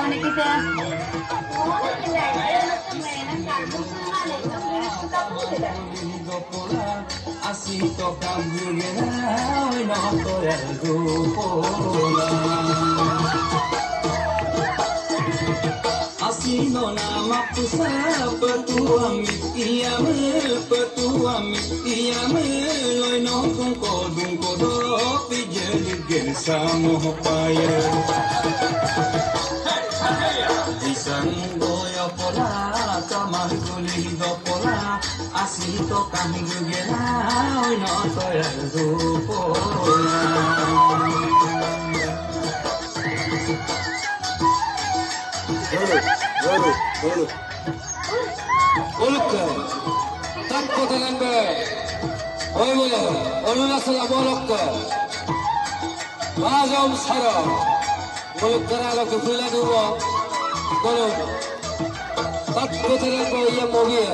này kia así toca y no todo el grupo. Así no nada más pusar petua mi tía me lo no con codun codo pije ligel samo paya. Isang goya pola kamar kulido pola así toca mi gugela hoy no todo el grupo. Olukka, takko tenembe, oymole, onunasla bolokka, bazom saro, olukkara lo kufila duwa, bolok, takko tenembe iya mogiya.